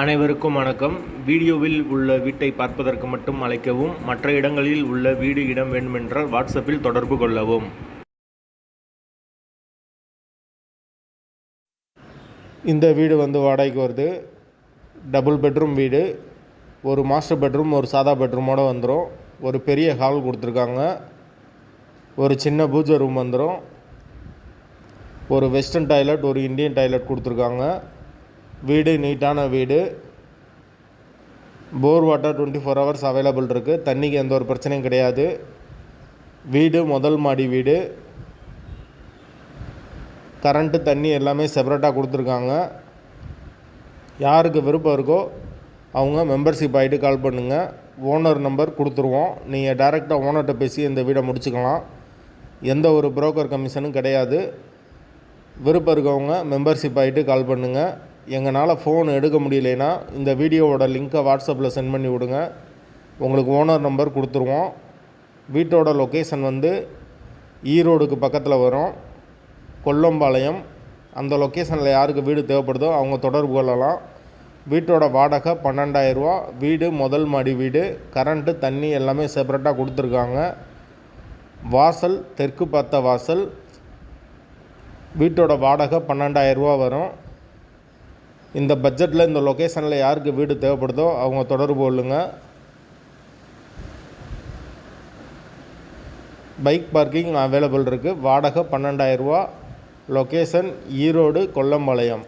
அனைவருக்கும் வணக்கம். வீடியோவில் உள்ள வீட்டை பார்ப்பதற்கு மட்டும் அழைக்கவும். மற்ற இடங்களில் உள்ள வீடு இடம் வேண்டுமென்றால் வாட்ஸ்அப்பில் தொடர்பு கொள்ளவும். இந்த வீடு வாடகைக்கு வருது. டபுள் பெட்ரூம் வீடு. ஒரு மாஸ்டர் பெட்ரூம், ஒரு சாதா பெட்ரூமோடு வந்துடும். ஒரு பெரிய ஹால் கொடுத்துருக்காங்க. ஒரு சின்ன பூஜை ரூம் வந்துடும். ஒரு வெஸ்டர்ன் டாய்லெட், ஒரு இந்தியன் டாய்லெட் கொடுத்துருக்காங்க. வீடு நீட்டான வீடு. போர் வாட்டர் 24 ஹவர்ஸ் அவைலபிள் இருக்குது. தண்ணிக்கு எந்த ஒரு பிரச்சனையும் கிடையாது. வீடு முதல் மாடி வீடு. கரண்ட்டு தண்ணி எல்லாமே செப்பரேட்டாக கொடுத்துருக்காங்க. யாருக்கு விருப்பம் இருக்கோ அவங்க மெம்பர்ஷிப் ஆகிட்டு கால் பண்ணுங்கள். ஓனர் நம்பர் கொடுத்துருவோம். நீங்கள் டைரெக்டாக ஓனர்கிட்ட பேசி இந்த வீடை முடிச்சுக்கலாம். எந்த ஒரு புரோக்கர் கமிஷனும் கிடையாது. விருப்பம் இருக்கவங்க மெம்பர்ஷிப் ஆகிட்டு கால் பண்ணுங்கள். எங்களால் ஃபோன் எடுக்க முடியலைன்னா இந்த வீடியோவோட லிங்க்கை வாட்ஸ்அப்பில் சென்ட் பண்ணி விடுங்க. உங்களுக்கு ஓனர் நம்பர் கொடுத்துருவோம். வீட்டோட லொக்கேஷன் ஈரோடுக்கு பக்கத்தில் வரும், கொல்லம்பாளையம். அந்த லொக்கேஷனில் யாருக்கு வீடு தேவைப்படுதோ அவங்க தொடர்பு கொள்ளலாம். வீட்டோட வாடகை 12,000 ரூபா. வீடு முதல் மாடி வீடு. கரண்ட்டு தண்ணி எல்லாமே செப்பரேட்டாக கொடுத்துருக்காங்க. வாசல் தெற்கு பார்த்த வாசல். வீட்டோட வாடகை 12,000 ரூபா வரும். இந்த பட்ஜெட்டில் இந்த லொக்கேஷனில் யாருக்கு வீடு தேவைப்படுதோ அவங்க தொடர்பு கொள்ளுங்க. பைக் பார்க்கிங் அவைலபிள் இருக்குது. வாடகை 12,000 ரூபா. லொக்கேஷன் ஈரோடு, கொல்லம்பாளையம்.